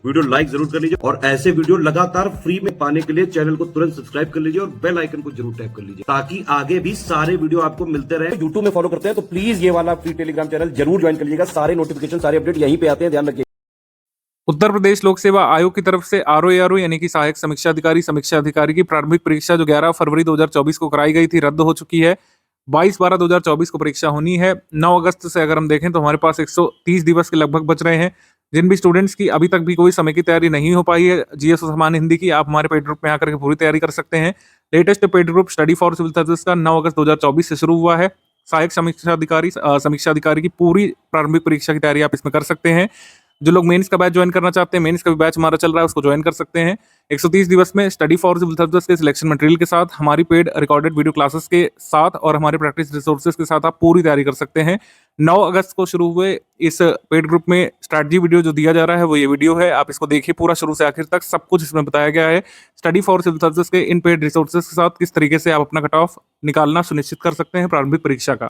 Video like जरूर कर लीजिए और ऐसे वीडियो लगातार फ्री में पाने के लिए चैनल को तुरंत सब्सक्राइब कर लीजिए और बेल आइकन को जरूर टैप कर लीजिए ताकि आगे भी सारे वीडियो आपको मिलते रहे। यूट्यूब में फॉलो करते हैं तो प्लीज ये वाला फ्री टेलीग्राम चैनल जरूर ज्वाइन कर लीजिएगा। सारे नोटिफिकेशन सारे अपडेट यहीं पे आते हैं, ध्यान रखिए। उत्तर प्रदेश लोक सेवा आयोग की तरफ से आरओ यानी कि सहायक समीक्षा अधिकारी की प्रारंभिक परीक्षा जो 11 फरवरी 2024 को कराई गई थी रद्द हो चुकी है। 22/12/2024 को परीक्षा होनी है। 9 अगस्त से अगर हम देखें तो हमारे पास 130 दिवस के लगभग बच रहे हैं। जिन भी स्टूडेंट्स की अभी तक भी कोई समय की तैयारी नहीं हो पाई है जीएस सामान्य हिंदी की, आप हमारे पेड ग्रुप में आकर के पूरी तैयारी कर सकते हैं। Latest paid group study for civil service का 9 अगस्त 2024 से शुरू हुआ है। सहायक समीक्षा अधिकारी की पूरी प्रारंभिक परीक्षा की तैयारी आप इसमें कर सकते हैं। जो लोग मेंस का बैच ज्वाइन करना चाहते हैं, मेंस का भी बैच हमारा चल रहा है, उसको ज्वाइन कर सकते हैं। 130 दिवस में स्टडी फॉर सिविल सर्विस के सिलेक्शन मटेरियल के साथ, हमारी पेड रिकॉर्डेड वीडियो क्लासेस के साथ और हमारे प्रैक्टिस रिसोर्सेज के साथ आप पूरी तैयारी कर सकते हैं। 9 अगस्त को शुरू हुए इस पेड ग्रुप में स्ट्रैटेजी वीडियो जो दिया जा रहा है वो ये वीडियो है। आप इसको देखिए पूरा शुरू से आखिर तक, सब कुछ इसमें बताया गया है। स्टडी फॉर सिविल सर्विस के इन पेड रिसोर्सेज के साथ किस तरीके से आप अपना कट ऑफ निकालना सुनिश्चित कर सकते हैं प्रारंभिक परीक्षा का।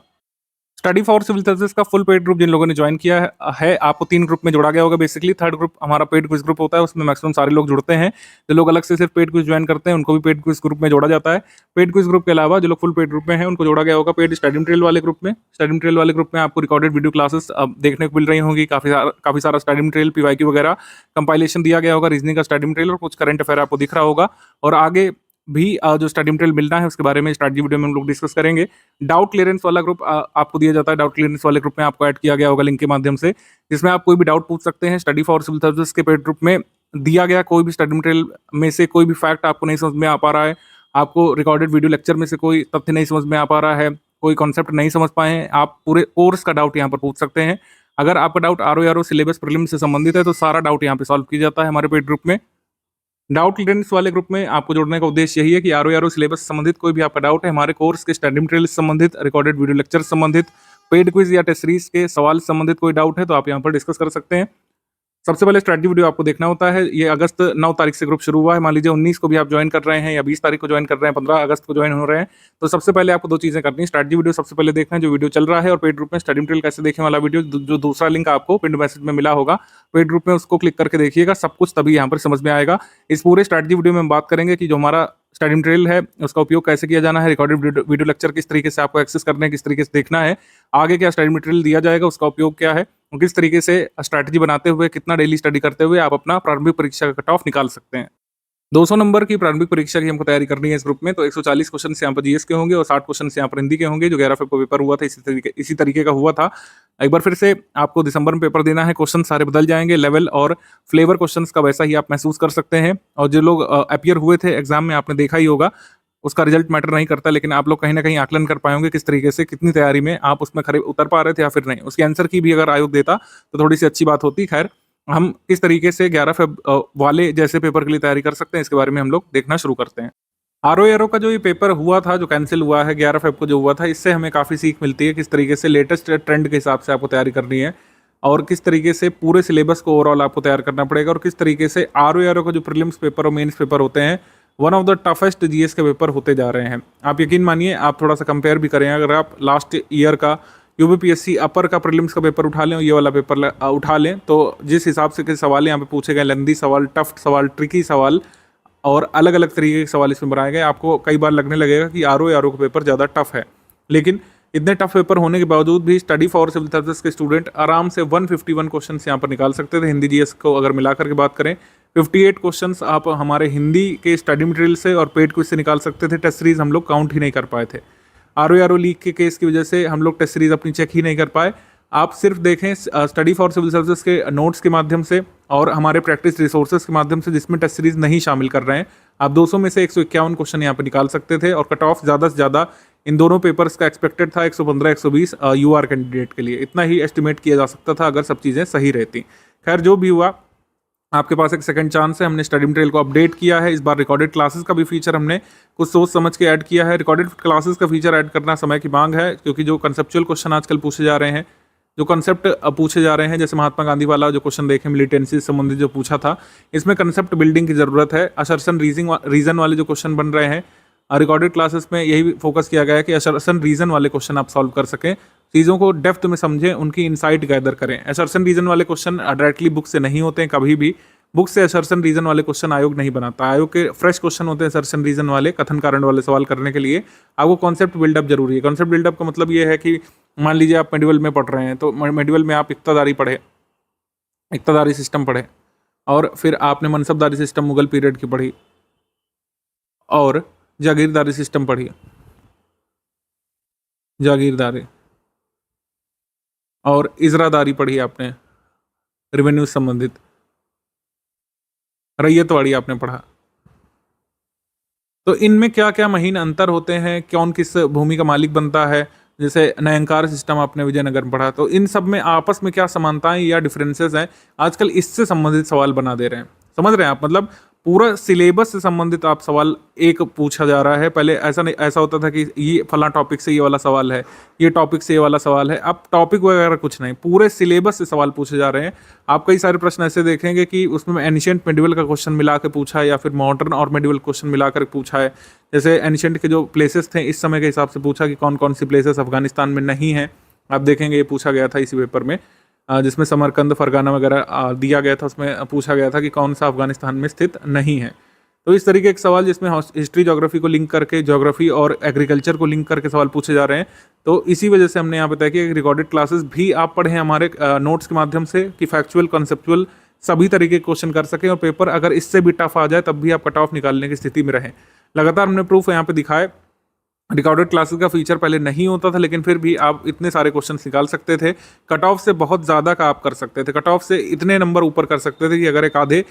स्टडी फॉर सिविल सर्विस का फुल पेड ग्रुप जिन लोगों ने ज्वाइन किया है आपको 3 ग्रुप में जोड़ा गया होगा। बेसिकली थर्ड ग्रुप हमारा पेड क्विज ग्रुप होता है, उसमें मैक्सिमम सारे लोग जुड़ते हैं। जो लोग अलग से सिर्फ पेड क्विज ज्वाइन करते हैं उनको भी पेड क्विज ग्रुप में जोड़ा जाता है। पेड क्विज ग्रुप के अलावा जो लोग फुल पेड ग्रुप में हैं उनको जोड़ा गया होगा पेड स्टडी मटेरियल वाले ग्रुप में। स्टडी मटेरियल वाले ग्रुप में आपको रिकॉर्डेड वीडियो क्लासेस अब देखने को मिल रही होंगी। काफी सारा स्टडी मटेरियल, पीवाईक्यू वगैरह कंपाइलेशन दिया गया होगा, रीजनिंग का स्टडी मटेरियल और कुछ करंट अफेयर आपको दिख रहा होगा। और आगे भी जो स्टडी मटेरियल मिलना है उसके बारे में स्ट्रैटेजी वीडियो में हम लोग डिस्कस करेंगे। डाउट क्लियरेंस वाला ग्रुप आपको दिया जाता है। डाउट क्लियरेंस वाले ग्रुप में आपको ऐड किया गया होगा लिंक के माध्यम से, जिसमें आप कोई भी डाउट पूछ सकते हैं। स्टडी फॉर सिविल सर्विस के पेड ग्रुप में दिया गया कोई भी स्टडी मटेरियल में से कोई भी फैक्ट आपको नहीं समझ में आ पा रहा है, आपको रिकॉर्डेड वीडियो लेक्चर में से कोई तथ्य नहीं समझ में आ पा रहा है, कोई कॉन्सेप्ट नहीं समझ पाए हैं, आप पूरे कोर्स का डाउट यहाँ पर पूछ सकते हैं। अगर आपका डाउट आरओ सिलेबस प्रीलिम्स से संबंधित है तो सारा डाउट यहाँ पे सॉल्व किया जाता है हमारे पेड ग्रुप में। डाउट क्लियरेंस वाले ग्रुप में आपको जोड़ने का उद्देश्य यही है कि आरओ सिलेबस से संबंधित कोई भी आपका डाउट है, हमारे कोर्स के स्टडी मटेरियल से संबंधित, रिकॉर्डेड वीडियो लेक्चर से संबंधित, पेड क्विज या टेस्ट सीरीज के सवाल से संबंधित कोई डाउट है तो आप यहाँ पर डिस्कस कर सकते हैं। सबसे पहले स्ट्रैटेजी वीडियो आपको देखना होता है। ये अगस्त 9 तारीख से ग्रुप शुरू हुआ है। मान लीजिए 19 को भी आप ज्वाइन कर रहे हैं या 20 तारीख को ज्वाइन कर रहे हैं, 15 अगस्त को ज्वाइन हो रहे हैं, तो सबसे पहले आपको 2 चीजें करनी है। स्ट्रैटेजी वीडियो सबसे पहले देखना है जो वीडियो चल रहा है, और पेड ग्रुप में स्टडी मटेरियल कैसे देखने वाला वीडियो जो दूसरा लिंक आपको पिन मैसेज में मिला होगा, पेड ग्रुप में उसको क्लिक करके देखिएगा। सब कुछ तभी यहाँ पर समझ में आएगा। इस पूरे स्ट्रैटेजी वीडियो में हम बात करेंगे कि जो हमारा स्टडी मटेरियल है उसका उपयोग कैसे किया जाना है, रिकॉर्डेड वीडियो लेक्चर किस तरीके से आपको एक्सेस करने हैं, किस तरीके से देखना है, आगे क्या स्टडी मटेरियल दिया जाएगा उसका उपयोग क्या है, और किस तरीके से स्ट्रैटेजी बनाते हुए, कितना डेली स्टडी करते हुए आप अपना प्रारंभिक परीक्षा का कट ऑफ निकाल सकते हैं। 200 नंबर की प्रारंभिक परीक्षा की हमको तैयारी करनी है इस ग्रुप में, तो 140 क्वेश्चन यहाँ पर जीएस के होंगे और 60 क्वेश्चन यहाँ पर हिंदी के होंगे। जो 11 फेब को पेपर हुआ था इसी तरीके का हुआ था। एक बार फिर से आपको दिसंबर में पेपर देना है, क्वेश्चन सारे बदल जाएंगे, लेवल और फ्लेवर क्वेश्चंस का वैसा ही आप महसूस कर सकते हैं। और जो लोग अपीयर हुए थे एग्जाम में आपने देखा ही होगा, उसका रिजल्ट मैटर नहीं करता, लेकिन आप लोग कहीं ना कहीं आकलन कर पाएंगे किस तरीके से, कितनी तैयारी में आप उसमें खरे उतर पा रहे थे या फिर नहीं। उसके आंसर की भी अगर आयोग देता तो थोड़ी सी अच्छी बात होती। खैर, हम किस तरीके से 11 फेब वाले जैसे पेपर के लिए तैयारी कर सकते हैं इसके बारे में हम लोग देखना शुरू करते हैं। आरओ का जो ये पेपर हुआ था, जो कैंसिल हुआ है 11 फेब को जो हुआ था, इससे हमें काफ़ी सीख मिलती है किस तरीके से लेटेस्ट ट्रेंड के हिसाब से आपको तैयारी करनी है और किस तरीके से पूरे सिलेबस को ओवरऑल आपको तैयार करना पड़ेगा, और किस तरीके से आरओ का जो प्रीलिम्स पेपर और मेंस पेपर होते हैं one of the toughest GS के पेपर होते जा रहे हैं। आप यकीन मानिए, आप थोड़ा सा कंपेयर भी करें, अगर आप लास्ट ईयर का यूपीपीएससी अपर का प्रीलिम्स का पेपर उठा लें और ये वाला पेपर उठा लें, तो जिस हिसाब से के सवाल यहाँ पे पूछे गए, लेंदी सवाल, टफ सवाल, ट्रिकी सवाल और अलग अलग तरीके के सवाल इसमें बनाए गए, आपको कई बार लगने लगेगा कि आरओ का पेपर ज़्यादा टफ है। लेकिन इतने टफ पेपर होने के बावजूद भी स्टडी फॉर सिविल सर्विस के स्टूडेंट आराम से 151 क्वेश्चन यहाँ पर निकाल सकते थे। हिंदी जीएस को अगर मिला करके बात करें, 58 क्वेश्चंस आप हमारे हिंदी के स्टडी मटेरियल से और पेड क्विज से निकाल सकते थे। टेस्ट सीरीज हम लोग काउंट ही नहीं कर पाए थे। आरओ लीक के केस की वजह से हम लोग टेस्ट सीरीज अपनी चेक ही नहीं कर पाए। आप सिर्फ देखें स्टडी फॉर सिविल सर्विस के नोट्स के माध्यम से और हमारे प्रैक्टिस रिसोर्सेज के माध्यम से, जिसमें टेस्ट सीरीज नहीं शामिल कर रहे हैं, आप 200 में से 151 क्वेश्चन यहाँ पर निकाल सकते थे। और कट ऑफ ज़्यादा से ज़्यादा इन दोनों पेपर्स का एक्सपेक्टेड था 115-120 यूआर कैंडिडेट के लिए। इतना ही एस्टिमेट किया जा सकता था अगर सब चीज़ें सही रहती। खैर, जो भी हुआ, आपके पास एक सेकंड चांस है। हमने स्टडी मटेरियल को अपडेट किया है। इस बार रिकॉर्डेड क्लासेस का भी फीचर हमने कुछ सोच समझ के ऐड किया है। रिकॉर्डेड क्लासेस का फीचर ऐड करना समय की मांग है, क्योंकि जो कंसेप्चुअल क्वेश्चन आजकल पूछे जा रहे हैं, जो कंसेप्ट पूछे जा रहे हैं, जैसे महात्मा गांधी वाला जो क्वेश्चन देखें मिलिटेंसी से संबंधित जो पूछा था, इसमें कंसेप्ट बिल्डिंग की जरूरत है। असर्शन रीजन वाले जो क्वेश्चन बन रहे हैं रिकॉर्डेड क्लासेस में, यही फोकस किया गया है कि असर्शन रीजन वाले क्वेश्चन आप सॉल्व कर सकें, चीज़ों को डेप्थ में समझें, उनकी इनसाइट गैदर करें। असर्शन रीजन वाले क्वेश्चन डायरेक्टली बुक से नहीं होते हैं कभी भी, बुक से असर्शन रीजन वाले क्वेश्चन आयोग नहीं बनाता। आयोग के फ्रेश क्वेश्चन होते हैं असर्शन रीजन वाले, कथन कारण वाले सवाल करने के लिए आपको कॉन्सेप्ट बिल्डअप जरूरी है। कॉन्सेप्ट बिल्डअप का मतलब ये है कि मान लीजिए आप मेडिवल में पढ़ रहे हैं, तो मेडिवल में आप इक्तादारी पढ़े, इक्तादारी सिस्टम पढ़े, और फिर आपने मनसबदारी सिस्टम मुगल पीरियड की पढ़ी, और जागीरदारी सिस्टम पढ़ी, जागीरदारी, और इजरादारी पढ़ी आपने, रेवेन्यू संबंधित, रैयतवाड़ी आपने पढ़ा। तो इनमें क्या क्या महीन अंतर होते हैं, कौन किस भूमि का मालिक बनता है, जैसे नयनकार सिस्टम आपने विजयनगर में पढ़ा, तो इन सब में आपस में क्या समानताएं या डिफरेंसेस हैं, आजकल इससे संबंधित सवाल बना दे रहे हैं। समझ रहे हैं आप, मतलब पूरा सिलेबस से संबंधित आप सवाल एक पूछा जा रहा है। पहले ऐसा नहीं, ऐसा होता था कि ये फला टॉपिक से ये वाला सवाल है, ये टॉपिक से ये वाला सवाल है। अब टॉपिक वगैरह कुछ नहीं, पूरे सिलेबस से सवाल पूछे जा रहे हैं। आप कई सारे प्रश्न ऐसे देखेंगे कि उसमें एंशिएंट मेडिवल का क्वेश्चन मिला के पूछा है, या फिर मॉडर्न और मेडिवल क्वेश्चन मिला कर पूछा है। जैसे एंशिएंट के जो प्लेसेस थे इस समय के हिसाब से पूछा कि कौन कौन सी प्लेसेस अफगानिस्तान में नहीं है। आप देखेंगे ये पूछा गया था इसी पेपर में, जिसमें समरकंद, फरगाना वगैरह दिया गया था, उसमें पूछा गया था कि कौन सा अफगानिस्तान में स्थित नहीं है। तो इस तरीके के सवाल जिसमें हिस्ट्री ज्योग्राफी को लिंक करके, ज्योग्राफी और एग्रीकल्चर को लिंक करके सवाल पूछे जा रहे हैं। तो इसी वजह से हमने यहाँ बताया कि रिकॉर्डेड क्लासेस भी आप पढ़ें हमारे नोट्स के माध्यम से, कि फैक्चुअल, कॉन्सेप्चुअल सभी तरीके के क्वेश्चन कर सकें, और पेपर अगर इससे भी टफ आ जाए तब भी आप कट ऑफ निकालने की स्थिति में रहें। लगातार हमने प्रूफ यहाँ पे दिखाए। रिकॉर्डेड क्लासेस का फीचर पहले नहीं होता था, लेकिन फिर भी आप इतने सारे क्वेश्चंस निकाल सकते थे। कट ऑफ से बहुत ज़्यादा का आप कर सकते थे, कट ऑफ से इतने नंबर ऊपर कर सकते थे कि अगर एक आधे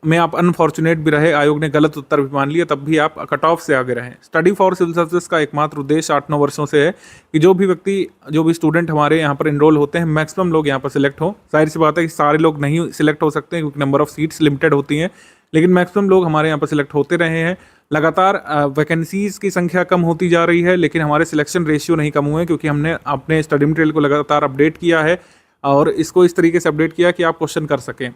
में आप अनफॉर्चुनेट भी रहे, आयोग ने गलत उत्तर भी मान लिया, तब भी आप कट ऑफ से आगे रहें। स्टडी फॉर सिविल सर्विसेज का एकमात्र उद्देश्य 8-9 वर्षों से है कि जो भी व्यक्ति, जो भी स्टूडेंट हमारे यहाँ पर इनरोल होते हैं, मैक्सिमम लोग यहाँ पर सिलेक्ट हों। जाहिर सी बात है कि सारे लोग नहीं सिलेक्ट हो सकते हैं, क्योंकि नंबर ऑफ सीट्स लिमिटेड होती हैं, लेकिन मैक्सिमम लोग हमारे यहाँ पर सिलेक्ट होते रहे हैं। लगातार वैकेंसीज की संख्या कम होती जा रही है, लेकिन हमारे सिलेक्शन रेशियो नहीं कम हुए, क्योंकि हमने अपने स्टडी मटेरियल को लगातार अपडेट किया है, और इसको इस तरीके से अपडेट किया कि आप क्वेश्चन कर सकें।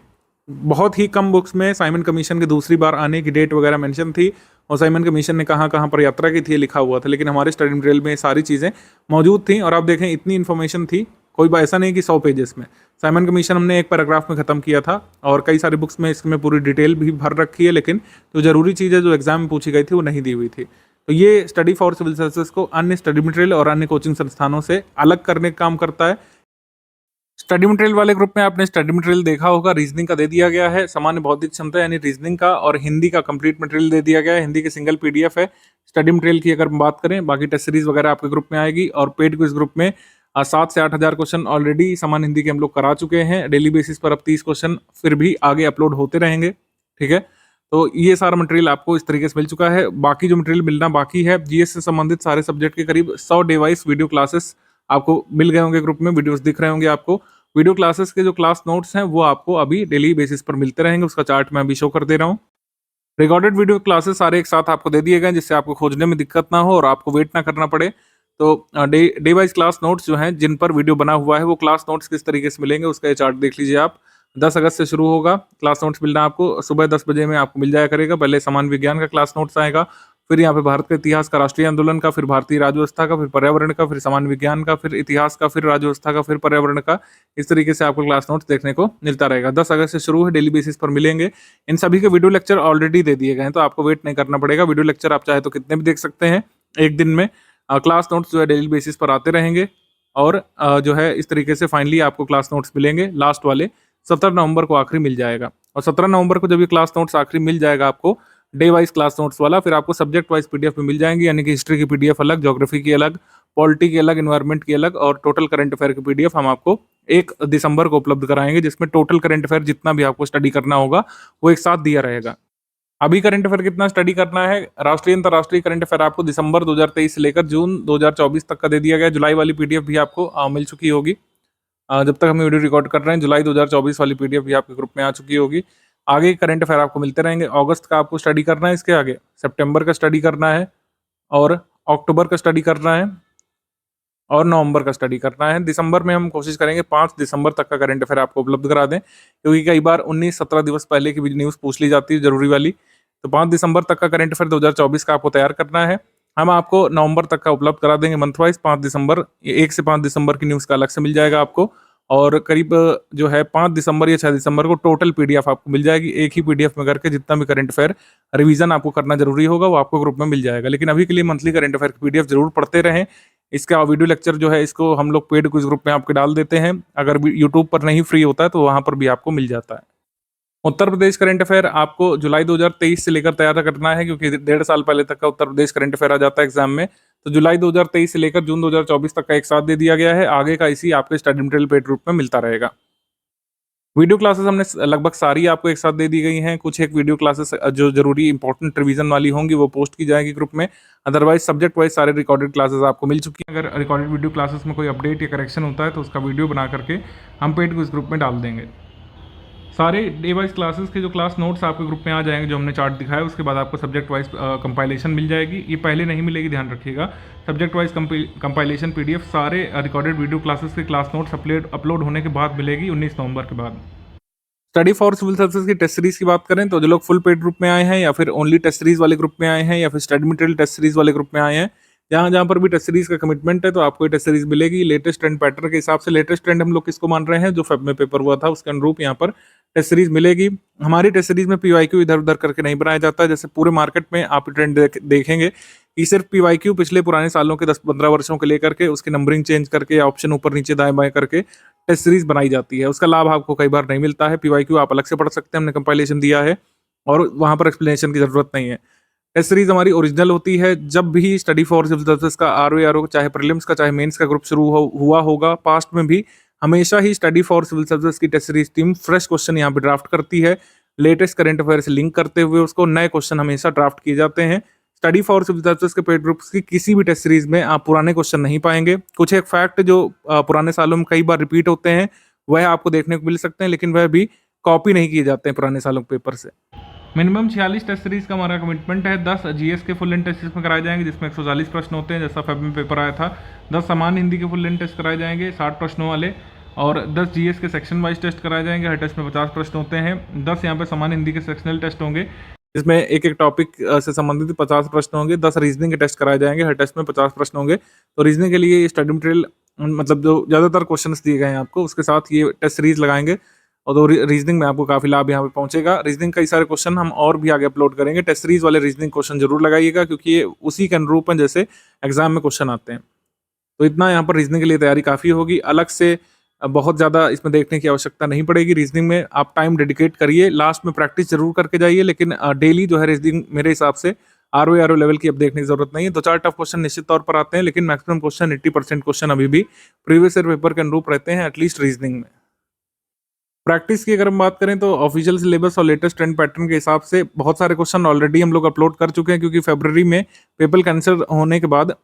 बहुत ही कम बुक्स में साइमन कमीशन की दूसरी बार आने की डेट वगैरह मेंशन थी, और साइमन कमीशन ने कहाँ कहाँ पर यात्रा की थी लिखा हुआ था, लेकिन हमारे स्टडी मटेरियल में सारी चीज़ें मौजूद थी। और आप देखें इतनी इन्फॉर्मेशन थी, कोई ऐसा नहीं कि 100 पेजेस में। साइमन कमीशन हमने एक पैराग्राफ में ख़त्म किया था, और कई सारी बुक्स में इसमें पूरी डिटेल भी भर रखी है, लेकिन जो ज़रूरी चीज़ें जो एग्जाम में पूछी गई थी वो नहीं दी हुई थी। तो ये स्टडी फॉर सिविल सर्विसेज को अन्य स्टडी मटेरियल और अन्य कोचिंग संस्थानों से अलग करने का काम करता है। स्टडी मटेरियल वाले ग्रुप में आपने स्टडी मटेरियल देखा होगा, रीजनिंग का दे दिया गया है, सामान्य बौद्धिक क्षमता यानी रीजनिंग का, और हिंदी का कंप्लीट मटेरियल दे दिया गया है। हिंदी के सिंगल पीडीएफ है स्टडी मटेरियल की अगर बात करें। बाकी टेस्ट सीरीज वगैरह आपके ग्रुप में आएगी, और पेड क्विज ग्रुप में 7 से 8 हज़ार क्वेश्चन ऑलरेडी सामान्य हिंदी के हम लोग करा चुके हैं। डेली बेसिस पर अब 30 क्वेश्चन फिर भी आगे अपलोड होते रहेंगे। ठीक है, तो ये सारा मटेरियल आपको इस तरीके से मिल चुका है। बाकी जो मटेरियल मिलना बाकी है, जीएस से संबंधित सारे सब्जेक्ट के करीब 100 डिवाइस वीडियो क्लासेस आपको मिल गए होंगे, ग्रुप में वीडियोस दिख रहे होंगे आपको। वीडियो क्लासेस के जो क्लास नोट्स हैं वो आपको अभी डेली बेसिस पर मिलते रहेंगे, उसका चार्ट मैं अभी शो कर दे रहा हूँ। रिकॉर्डेड वीडियो क्लासेस सारे एक साथ आपको दे दिए गए, जिससे आपको खोजने में दिक्कत ना हो और आपको वेट ना करना पड़े। तो डे वाइज क्लास नोट्स जो हैं जिन पर वीडियो बना हुआ है, वो क्लास नोट्स किस तरीके से मिलेंगे उसका ये चार्ट देख लीजिए आप। 10 अगस्त से शुरू होगा क्लास नोट्स मिलना आपको, सुबह 10 बजे में आपको मिल जाया करेगा। पहले समान विज्ञान का क्लास नोट्स आएगा, फिर यहाँ पे भारत के इतिहास का, राष्ट्रीय आंदोलन का, फिर भारतीय राज्य व्यवस्था का, फिर पर्यावरण का, फिर समान विज्ञान का, फिर इतिहास का, फिर राज्य व्यवस्था का, फिर पर्यावरण का। इस तरीके से आपको क्लास नोट्स देखने को मिलता रहेगा। 10 अगस्त से शुरू है, डेली बेसिस पर मिलेंगे। इन सभी के वीडियो लेक्चर ऑलरेडी दे दिए गए हैं, तो आपको वेट नहीं करना पड़ेगा। वीडियो लेक्चर आप चाहे तो कितने भी देख सकते हैं एक दिन में। क्लास नोट्स जो है डेली बेसिस पर आते रहेंगे, और जो है इस तरीके से फाइनली आपको क्लास नोट्स मिलेंगे। लास्ट वाले 17 नवंबर को आखिरी मिल जाएगा, और 17 नवंबर को जब ये क्लास नोट्स आखिरी मिल जाएगा आपको, डे वाइज क्लास नोट्स वाला, फिर आपको सब्जेक्ट वाइज पीडीएफ में मिल जाएंगे, यानी कि हिस्ट्री की पीडीएफ अलग, ज्योग्राफी की अलग, पॉलिटी की अलग, एनवायरनमेंट की अलग, और टोटल करंट अफेयर की पीडीएफ हम आपको 1 दिसंबर को उपलब्ध कराएंगे, जिसमें टोटल करंट अफेयर जितना भी आपको स्टडी करना होगा वो एक साथ दिया रहेगा। अभी करंट अफेयर कितना स्टडी करना है, राष्ट्रीय अंतर्राष्ट्रीय करंट अफेयर आपको दिसंबर 2023 से लेकर जून 2024 तक का दे दिया गया। जुलाई वाली पीडीएफ भी आपको मिल चुकी होगी। जब तक हम वीडियो रिकॉर्ड कर रहे हैं, जुलाई 2024 वाली पीडीएफ भी आपके ग्रुप में आ चुकी होगी। आगे करंट अफेयर आपको मिलते रहेंगे। अगस्त का आपको स्टडी करना है, इसके आगे सितंबर का स्टडी करना है, और अक्टूबर का स्टडी करना है, और नवंबर का स्टडी करना है। दिसंबर में हम कोशिश करेंगे 5 दिसंबर तक का करंट अफेयर आपको उपलब्ध करा दें, क्योंकि कई बार 19-17 दिवस पहले की भी न्यूज़ पूछ ली जाती है जरूरी वाली। तो 5 दिसंबर तक का करंट अफेयर 2024 का आपको तैयार करना है। हम आपको नवंबर तक का उपलब्ध करा देंगे मंथ वाइज। 5 दिसंबर 1 से 5 दिसंबर की न्यूज़ का अलग से मिल जाएगा आपको, और करीब जो है 5 दिसंबर या 6 दिसंबर को टोटल पीडीएफ आपको मिल जाएगी। एक ही पीडीएफ में करके जितना भी करंट अफेयर रिवीजन आपको करना ज़रूरी होगा वो आपको ग्रुप में मिल जाएगा। लेकिन अभी के लिए मंथली करंट अफेयर की पीडीएफ ज़रूर पढ़ते रहें। इसका वीडियो लेक्चर जो है इसको हम लोग पेड क्विज़ ग्रुप में आपके डाल देते हैं। अगर यूट्यूब पर नहीं फ्री होता है तो वहाँ पर भी आपको मिल जाता है। उत्तर प्रदेश करंट अफेयर आपको जुलाई 2023 से लेकर तैयार करना है, क्योंकि 1.5 साल पहले तक का उत्तर प्रदेश करंट अफेयर आ जाता है एग्जाम में। तो जुलाई 2023 से लेकर जून 2024 तक का एक साथ दे दिया गया है। आगे का इसी आपके स्टडी मटेरियल पेड रूप में मिलता रहेगा। वीडियो क्लासेस हमने लगभग सारी आपको एक साथ दे दी गई हैं। कुछ एक वीडियो क्लासेस जो जरूरी इंपॉर्टेंट रिवीजन वाली होंगी वो पोस्ट की जाएगी ग्रुप में। अदरवाइज सब्जेक्ट वाइज सारे रिकॉर्डेड क्लासेस आपको मिल चुकी हैं। अगर रिकॉर्डेड वीडियो क्लासेस में कोई अपडेट या करेक्शन होता है तो उसका वीडियो बना करके हम पेड क्विज ग्रुप में डाल देंगे। सारे डे वाइज क्लासेस के जो क्लास नोट्स आपके ग्रुप में आ जाएंगे, जो हमने चार्ट दिखाया, उसके बाद आपको सब्जेक्ट वाइज कंपाइलेशन मिल जाएगी। ये पहले नहीं मिलेगी, ध्यान रखिएगा। सब्जेक्ट वाइज कंपाइलेशन पीडीएफ सारे रिकॉर्डेड वीडियो क्लासेस के क्लास नोट्स अपलोड होने के बाद मिलेगी 19 नवंबर के बाद। स्टडी फॉर सिविल सर्विसेज की टेस्ट सीरीज की बात करें तो जो लोग फुल पेड ग्रुप में आए हैं या फिर ओनली टेस्ट सीरीज वाले ग्रुप में आए हैं या फिर स्टडी मटेरियल टेस्ट सीरीज वाले ग्रुप में आए हैं, जहाँ जहाँ पर भी टेस्ट सीरीज का कमिटमेंट है तो आपको ये टेस्ट सीरीज मिलेगी। लेटेस्ट ट्रेंड पैटर्न के हिसाब से लेटेस्ट ट्रेंड हम लोग किसको मान रहे हैं, जो फेब में पेपर हुआ था उसके अनुरूप यहाँ पर टेस्ट सीरीज मिलेगी। हमारी टेस्ट सीरीज में पीवाईक्यू इधर उधर करके नहीं बनाया जाता है। जैसे पूरे मार्केट में आप ट्रेंड देखेंगे कि सिर्फ पीवाईक्यू पिछले पुराने सालों के 10-15 वर्षों के लेकर के उसकी नंबरिंग चेंज करके ऑप्शन ऊपर नीचे दाएं बाएं करके टेस्ट सीरीज बनाई जाती है। उसका लाभ आपको कई बार नहीं मिलता है। पीवाईक्यू आप अलग से पढ़ सकते हैं, हमने कंपाइलेशन दिया है और वहाँ पर एक्सप्लेनेशन की जरूरत नहीं है। टेस्ट सीरीज हमारी ओरिजिनल होती है। जब भी स्टडी फॉर सिविल सर्विसेज का आरओ चाहे प्रीलिम्स का चाहे मेंस का ग्रुप शुरू हुआ होगा पास्ट में भी, हमेशा ही स्टडी फॉर सिविल सर्विसेज की test series team fresh question यहाँ पे ड्राफ्ट करती है। लेटेस्ट करंट अफेयर से लिंक करते हुए उसको नए क्वेश्चन हमेशा ड्राफ्ट किए जाते हैं। स्टडी फॉर सिविल सर्विसेज के पेड ग्रुप्स की किसी भी टेस्ट सीरीज में आप पुराने क्वेश्चन नहीं पाएंगे। कुछ एक फैक्ट जो पुराने सालों में कई बार रिपीट होते हैं वह आपको देखने को मिल सकते हैं, लेकिन वह भी कॉपी नहीं किए जाते हैं पुराने सालों के पेपर से। मिनिमम 46 टेस्ट सीरीज का हमारा कमिटमेंट है। 10 जीएस के फुल लेंथ टेस्ट में कराए जाएंगे जिसमें 140 प्रश्न होते हैं, जैसा फेब में पेपर आया था। 10 सामान्य हिंदी के फुल लेंथ टेस्ट कराए जाएंगे 60 प्रश्नों वाले, और 10 जीएस के सेक्शन वाइज टेस्ट कराए जाएंगे। हर टेस्ट में 50 प्रश्न होते हैं। 10 यहाँ पे सामान्य हिंदी के सेक्शनल टेस्ट होंगे जिसमें एक एक टॉपिक से संबंधित 50 प्रश्न होंगे। 10 रीजनिंग के टेस्ट कराए जाएंगे, हर टेस्ट में 50 प्रश्न होंगे। तो रीजनिंग के लिए स्टडी मटेरियल मतलब जो ज़्यादातर क्वेश्चंस दिए गए हैं आपको उसके साथ ये टेस्ट सीरीज लगाएंगे, और तो रीजनिंग में आपको काफ़ी लाभ यहाँ पे पहुंचेगा। रीजनिंग कई सारे क्वेश्चन हम और भी आगे अपलोड करेंगे। टेस्ट सीरीज वाले रीजनिंग क्वेश्चन जरूर लगाइएगा क्योंकि ये उसी के अनुरूप हैं जैसे एग्जाम में क्वेश्चन आते हैं। तो इतना यहाँ पर रीजनिंग के लिए तैयारी काफ़ी होगी। अलग से बहुत ज़्यादा इसमें देखने की आवश्यकता नहीं पड़ेगी। रीजनिंग में आप टाइम डेडिकेट करिए, लास्ट में प्रैक्टिस जरूर करके जाइए, लेकिन डेली जो है रीजनिंग मेरे हिसाब से आरओ लेवल की अब देखने की जरूरत नहीं है। 2-4 टफ क्वेश्चन निश्चित तौर पर आते हैं, लेकिन मैक्सिमम क्वेश्चन 80% क्वेश्चन अभी भी प्रीवियस ईयर पेपर के अनुरूप रहते हैं, एटलीस्ट रीजनिंग में। प्रैक्टिस की अगर हम बात करें तो ऑफिशियल सिलेबस और लेटेस्ट ट्रेंड पैटर्न के हिसाब से बहुत सारे क्वेश्चन ऑलरेडी हम लोग अपलोड कर चुके हैं, क्योंकि फरवरी में पेपर कैंसिल होने के बाद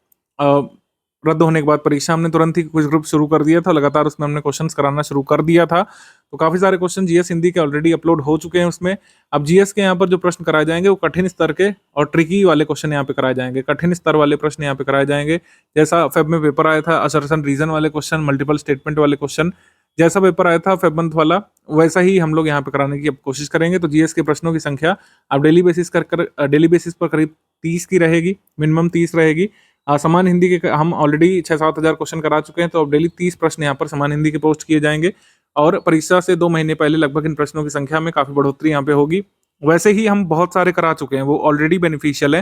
रद्द होने के बाद परीक्षा हमने तुरंत ही कुछ ग्रुप शुरू कर दिया था। लगातार उसमें हमने क्वेश्चंस कराना शुरू कर दिया था। तो काफ़ी सारे क्वेश्चन जीएस हिंदी के ऑलरेडी अपलोड हो चुके हैं उसमें। अब जीएस के यहाँ पर जो प्रश्न कराए जाएंगे वो कठिन स्तर के और ट्रिकी वाले क्वेश्चन यहाँ पे कराए जाएंगे। कठिन स्तर वाले प्रश्न यहाँ पे कराए जाएंगे, जैसा फेब में पेपर आया था असर्शन रीजन वाले क्वेश्चन, मल्टीपल स्टेटमेंट वाले क्वेश्चन, जैसा पेपर आया था फेब मंथ वाला वैसा ही हम लोग यहाँ पे कराने की अब कोशिश करेंगे। तो जीएस के प्रश्नों की संख्या अब डेली बेसिस पर करीब 30 की रहेगी, मिनिमम 30 रहेगी। सामान्य हिंदी के हम ऑलरेडी 6-7 हज़ार क्वेश्चन करा चुके हैं, तो अब डेली 30 प्रश्न यहाँ पर सामान्य हिंदी के पोस्ट किए जाएंगे, और परीक्षा से 2 महीने पहले लगभग इन प्रश्नों की संख्या में काफ़ी बढ़ोतरी यहाँ पे होगी। वैसे ही हम बहुत सारे करा चुके हैं, वो ऑलरेडी बेनिफिशियल है,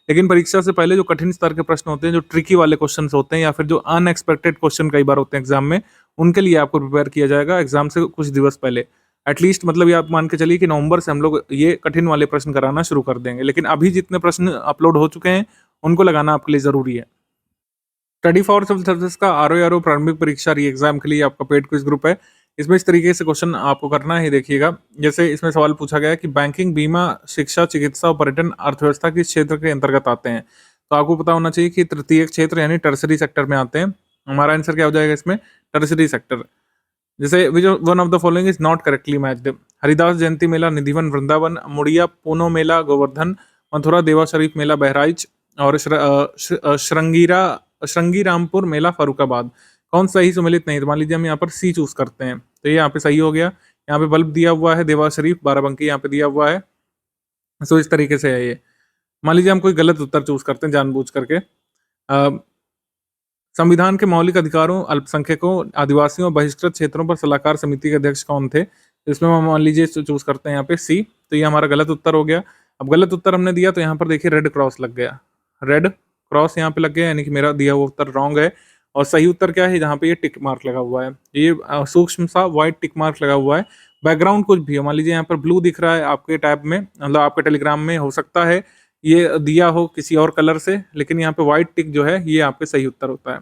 लेकिन परीक्षा से पहले जो कठिन स्तर के प्रश्न होते हैं, जो ट्रिकी वाले क्वेश्चन होते हैं या फिर जो अनएक्सपेक्टेड क्वेश्चन कई बार होते हैं एग्जाम में, उनके लिए आपको प्रिपेयर किया जाएगा एग्जाम से कुछ दिवस पहले। एटलीस्ट मतलब ये आप मान के चलिए कि नवंबर से हम लोग ये कठिन वाले प्रश्न कराना शुरू कर देंगे, लेकिन अभी जितने प्रश्न अपलोड हो चुके हैं उनको लगाना आपके लिए ज़रूरी है। स्टडी फॉर सिविल सर्विसेज का आरओ प्रारंभिक परीक्षा री एग्जाम के लिए आपका पेड क्विज ग्रुप है। इसमें इस तरीके से क्वेश्चन आपको करना है, देखिएगा। जैसे इसमें सवाल पूछा गया है कि बैंकिंग, बीमा, शिक्षा, चिकित्सा और पर्यटन अर्थव्यवस्था किस क्षेत्र के अंतर्गत आते हैं। तो आपको पता होना चाहिए कि तृतीय क्षेत्र यानी टर्सरी सेक्टर में आते हैं। हमारा आंसर क्या हो जाएगा इसमें, टर्सरी सेक्टर। जैसे one of the following is not correctly matched. Haridas Jayanti मेला निधिवन वृंदावन, मुड़िया पूनो मेला गोवर्धन, मथुरा देवा शरीफ मेला बहराइच, और श्रृंगी रामपुर मेला फरुखाबाद। कौन सही सम्मिलित नहीं, तो मान लीजिए हम यहाँ पर सी चूज करते हैं, तो ये यहाँ पे सही हो गया। यहाँ पे बल्ब दिया हुआ है देवा शरीफ, 12 बंकी यहाँ पे दिया हुआ है। सो इस तरीके से है ये। मान लीजिए हम कोई गलत उत्तर चूज करते हैं जानबूझ करके। संविधान के मौलिक अधिकारों, अल्पसंख्यकों, आदिवासियों और बहिष्कृत क्षेत्रों पर सलाहकार समिति के अध्यक्ष कौन थे? इसमें हम मान लीजिए चूज करते हैं यहाँ पे सी, तो ये हमारा गलत उत्तर हो गया। अब गलत उत्तर हमने दिया तो यहाँ पर देखिए रेड क्रॉस लग गया, रेड क्रॉस यहाँ पे लग गया, यानी कि मेरा दिया हुआ उत्तर रॉन्ग है। और सही उत्तर क्या है, जहाँ पे ये टिक मार्क लगा हुआ है, ये सूक्ष्म सा व्हाइट टिक मार्क लगा हुआ है। बैकग्राउंड कुछ भी हो, मान लीजिए यहाँ पर ब्लू दिख रहा है आपके टैब में, मतलब आपके टेलीग्राम में, हो सकता है ये दिया हो किसी और कलर से, लेकिन यहाँ पे व्हाइट टिक जो है ये आपके सही उत्तर होता है।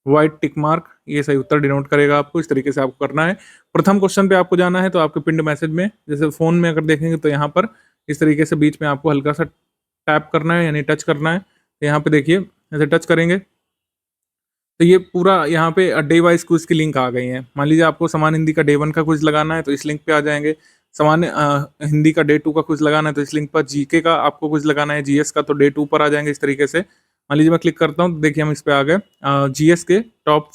व्हाइट टिक मार्क ये सही उत्तर डिनोट करेगा आपको। इस तरीके से आपको करना है। प्रथम क्वेश्चन पे आपको जाना है तो आपके पिंड मैसेज में, जैसे फोन में अगर देखेंगे तो यहाँ पर इस तरीके से बीच में आपको हल्का सा टैप करना है, यानी टच करना है। तो यहाँ पे देखिए ऐसे टच करेंगे तो ये पूरा यहाँ पे डे वाइज क्विज की लिंक आ गई है। मान लीजिए आपको समान हिंदी का डे 1 का क्विज लगाना है तो इस लिंक पे आ जाएंगे। समान हिंदी का डे 2 का क्विज लगाना है तो इस लिंक पर, जीके का आपको क्विज लगाना है जीएस का तो डे 2 पर आ जाएंगे। इस तरीके से मान लीजिए मैं क्लिक करता हूँ तो देखिए हम इस पे आ गए, जीएस के टॉप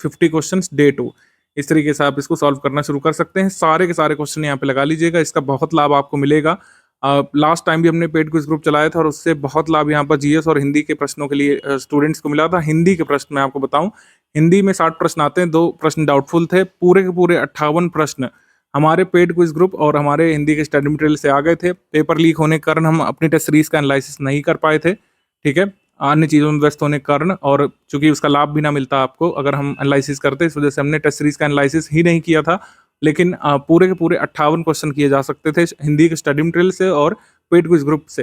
50 क्वेश्चन डे 2। इस तरीके से आप इसको सॉल्व करना शुरू कर सकते हैं। सारे के सारे क्वेश्चन यहाँ पे लगा लीजिएगा, इसका बहुत लाभ आपको मिलेगा। लास्ट टाइम भी हमने पेड क्विज ग्रुप चलाया था और उससे बहुत लाभ यहाँ पर जीएस और हिंदी के प्रश्नों के लिए स्टूडेंट्स को मिला था। हिंदी के प्रश्न मैं आपको बताऊं, हिंदी में 60 प्रश्न आते हैं, 2 प्रश्न डाउटफुल थे। पूरे के पूरे 58 प्रश्न हमारे पेड क्विज ग्रुप और हमारे हिंदी के स्टडी मटेरियल से आ गए थे। पेपर लीक होने के कारण हम अपनी टेस्ट सीरीज का एनालिसिस नहीं कर पाए थे, ठीक है, अन्य चीज़ों में व्यस्त होने के कारण, और चूंकि उसका लाभ भी ना मिलता आपको अगर हम एनालिसिस करते, इस वजह से हमने टेस्ट सीरीज का एनालिसिस ही नहीं किया था। लेकिन पूरे के पूरे 58 क्वेश्चन किए जा सकते थे हिंदी के स्टडी मटेरियल से और पेड क्विज ग्रुप से।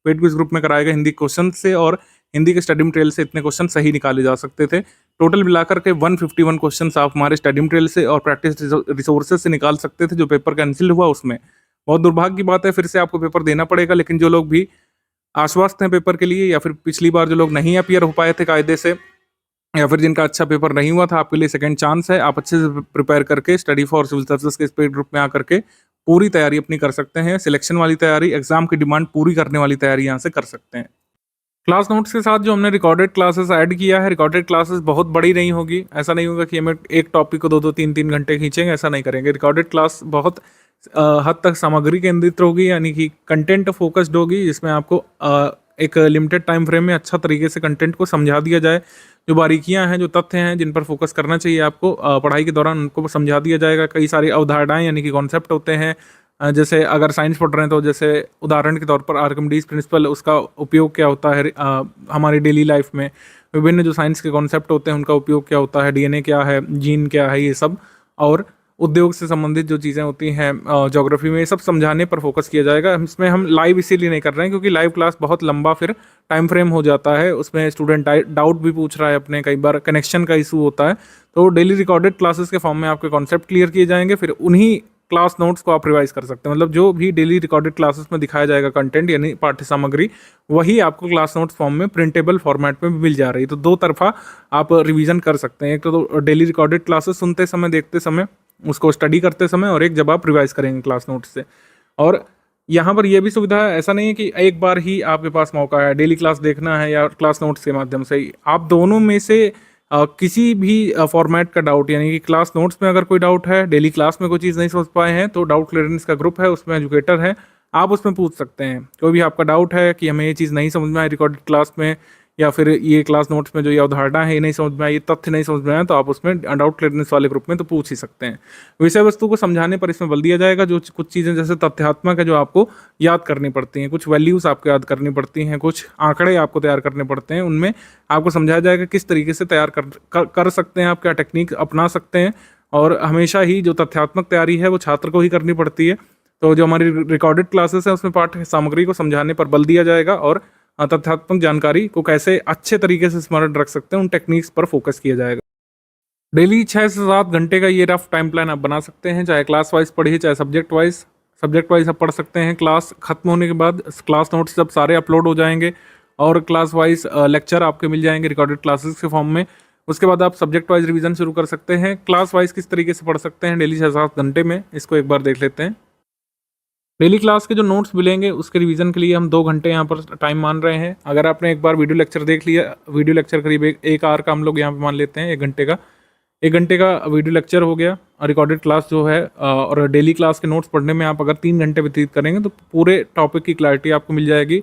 पेड क्विज ग्रुप में कराए गए हिंदी क्वेश्चन से और हिंदी के स्टडी मटेरियल से इतने क्वेश्चन सही निकाले जा सकते थे। टोटल मिलाकर के 151 क्वेश्चन आप हमारे स्टडी मटेरियल से और प्रैक्टिस रिसोर्सेज से निकाल सकते थे। जो पेपर कैंसिल हुआ उसमें बहुत दुर्भाग्य की बात है, फिर से आपको पेपर देना पड़ेगा। लेकिन जो लोग भी आश्वस्त हैं पेपर के लिए, या फिर पिछली बार जो लोग नहीं अपीयर हो पाए थे कायदे से, या फिर जिनका अच्छा पेपर नहीं हुआ था, आपके लिए सेकंड चांस है। आप अच्छे से प्रिपेयर करके स्टडी फॉर सिविल सर्विसेज के पेड ग्रुप में आकर के पूरी तैयारी अपनी कर सकते हैं। सिलेक्शन वाली तैयारी, एग्जाम की डिमांड पूरी करने वाली तैयारी यहाँ से कर सकते हैं। क्लास नोट्स के साथ जो हमने रिकॉर्डेड क्लासेस ऐड किया है, रिकॉर्डेड क्लासेस बहुत बड़ी नहीं होगी। ऐसा नहीं होगा कि हमें एक टॉपिक को 2-2, 3-3 घंटे खींचेंगे, ऐसा नहीं करेंगे। रिकॉर्डेड क्लास बहुत हद तक सामग्री केंद्रित होगी, यानी कि कंटेंट फोकस्ड होगी, जिसमें आपको एक लिमिटेड टाइम फ्रेम में अच्छा तरीके से कंटेंट को समझा दिया जाए। जो बारीकियां हैं, जो तथ्य हैं जिन पर फोकस करना चाहिए आपको पढ़ाई के दौरान, उनको समझा दिया जाएगा। कई सारी अवधारणाएं यानी कि कॉन्सेप्ट होते हैं, जैसे अगर साइंस पढ़ रहे हैं तो जैसे उदाहरण के तौर पर आर्किमिडीज प्रिंसिपल, उसका उपयोग क्या होता है हमारी डेली लाइफ में। विभिन्न जो साइंस के कॉन्सेप्ट होते हैं उनका उपयोग क्या होता है, डीएनए क्या है, जीन क्या है, ये सब। और उद्योग से संबंधित जो चीज़ें होती हैं ज्योग्राफी में, ये सब समझाने पर फोकस किया जाएगा। इसमें हम लाइव इसीलिए नहीं कर रहे हैं क्योंकि लाइव क्लास बहुत लंबा फिर टाइम फ्रेम हो जाता है, उसमें स्टूडेंट डाउट भी पूछ रहा है अपने, कई बार कनेक्शन का इशू होता है। तो डेली रिकॉर्डेड क्लासेस के फॉर्म में आपके कॉन्सेप्ट क्लियर किए जाएंगे, फिर उन्हीं क्लास नोट्स को आप रिवाइज कर सकते हैं। मतलब जो भी डेली रिकॉर्डेड क्लासेस में दिखाया जाएगा कंटेंट यानी पाठ्य सामग्री, वही आपको क्लास नोट्स फॉर्म में प्रिंटेबल फॉर्मेट में भी मिल जा रही है। तो दो तरफा आप रिवीजन कर सकते हैं, एक तो डेली रिकॉर्डेड क्लासेस सुनते समय, देखते समय, उसको स्टडी करते समय, और एक जब आप रिवाइज करेंगे क्लास नोट्स से। और यहाँ पर यह भी सुविधा है, ऐसा नहीं है कि एक बार ही आपके पास मौका है डेली क्लास देखना है या क्लास नोट्स के माध्यम से ही। आप दोनों में से किसी भी फॉर्मेट का डाउट, यानी कि क्लास नोट्स में अगर कोई डाउट है, डेली क्लास में कोई चीज़ नहीं समझ पाए हैं, तो डाउट क्लियरेंस का ग्रुप है, उसमें एजुकेटर है, आप उसमें पूछ सकते हैं। कोई भी आपका डाउट है कि हमें ये चीज़ नहीं समझ में आई रिकॉर्डेड क्लास में, या फिर ये क्लास नोट्स में जो ये अवधारणा है ये नहीं समझ में आई, ये तथ्य नहीं समझ में आया, तो आप उसमें डाउट क्लियरेंस वाले ग्रुप में तो पूछ ही सकते हैं। विषय वस्तु को समझाने पर इसमें बल दिया जाएगा। जो कुछ चीज़ें जैसे तथ्यात्मक है जो आपको याद करनी पड़ती हैं, कुछ वैल्यूज़ आपको याद करनी पड़ती हैं, कुछ आंकड़े आपको तैयार करने पड़ते हैं, उनमें आपको समझाया जाएगा किस तरीके से तैयार कर सकते हैं, आप क्या टेक्निक अपना सकते हैं। और हमेशा ही जो तथ्यात्मक तैयारी है वो छात्र को ही करनी पड़ती है। तो जो हमारी रिकॉर्डेड क्लासेस है उसमें पाठ्य सामग्री को समझाने पर बल दिया जाएगा, और तथ्यात्मक जानकारी को कैसे अच्छे तरीके से स्मरण रख सकते हैं उन टेक्निक्स पर फोकस किया जाएगा। डेली 6 से 7 घंटे का ये रफ टाइम प्लान आप बना सकते हैं, चाहे क्लास वाइज पढ़िए चाहे सब्जेक्ट वाइज आप पढ़ सकते हैं। क्लास खत्म होने के बाद क्लास नोट्स जब सारे अपलोड हो जाएंगे और क्लास वाइज लेक्चर आपके मिल जाएंगे रिकॉर्डेड क्लासेस के फॉर्म में, उसके बाद आप सब्जेक्ट वाइज रिवीजन शुरू कर सकते हैं। क्लास वाइज किस तरीके से पढ़ सकते हैं डेली 6-7 घंटे में, इसको एक बार देख लेते हैं। डेली क्लास के जो नोट्स मिलेंगे उसके रिवीजन के लिए हम 2 घंटे यहाँ पर टाइम मान रहे हैं। अगर आपने एक बार वीडियो लेक्चर देख लिया, वीडियो लेक्चर करीब 1 आवर का हम लोग यहाँ पे मान लेते हैं, 1 घंटे का वीडियो लेक्चर हो गया। रिकॉर्डेड क्लास जो है और डेली क्लास के नोट्स पढ़ने में आप अगर 3 घंटे व्यतीत करेंगे तो पूरे टॉपिक की क्लैरिटी आपको मिल जाएगी।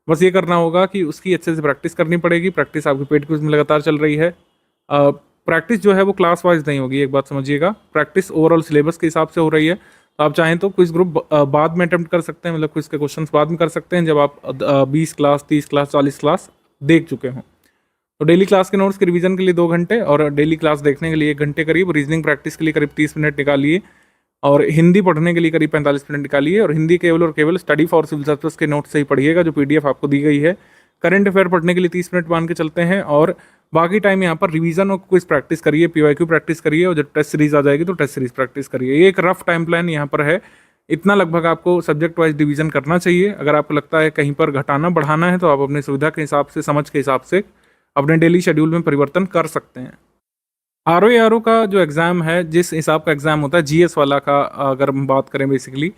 बस ये करना होगा कि उसकी अच्छे से प्रैक्टिस करनी पड़ेगी। प्रैक्टिस आपकी पेड क्विज में लगातार चल रही है, प्रैक्टिस जो है वो क्लास वाइज नहीं होगी, एक बात समझिएगा। प्रैक्टिस ओवरऑल सिलेबस के हिसाब से हो रही है। तो आप चाहें तो क्विज ग्रुप बाद में अटेम्प्ट कर सकते हैं, मतलब क्विज के क्वेश्चंस बाद में कर सकते हैं जब आप 20 क्लास, 30 क्लास, 40 क्लास देख चुके हों। तो डेली क्लास के नोट्स के रिवीजन के लिए 2 घंटे और डेली क्लास देखने के लिए 1 घंटे करीब, रीजनिंग प्रैक्टिस के लिए करीब 30 मिनट निकालिए और हिंदी पढ़ने के लिए करीब 45 मिनट निकालिए। और हिंदी केवल और केवल स्टडी फॉर सिविल सर्विस के नोट से ही पढ़िएगा जो PDF आपको दी गई है। करंट अफेयर पढ़ने के लिए 30 मिनट मान के चलते हैं और बाकी टाइम यहाँ पर रिवीजन और क्विज प्रैक्टिस करिए, PYQ प्रैक्टिस करिए और जब टेस्ट सीरीज आ जाएगी तो टेस्ट सीरीज प्रैक्टिस करिए। ये एक रफ टाइम प्लान यहाँ पर है। इतना लगभग आपको सब्जेक्ट वाइज डिवीजन करना चाहिए। अगर आपको लगता है कहीं पर घटाना बढ़ाना है तो आप अपनी सुविधा के हिसाब से, समझ के हिसाब से अपने डेली शेड्यूल में परिवर्तन कर सकते हैं। RO का जो एग्ज़ाम है, जिस हिसाब का एग्ज़ाम होता है GS वाला का, अगर हम बात करें बेसिकली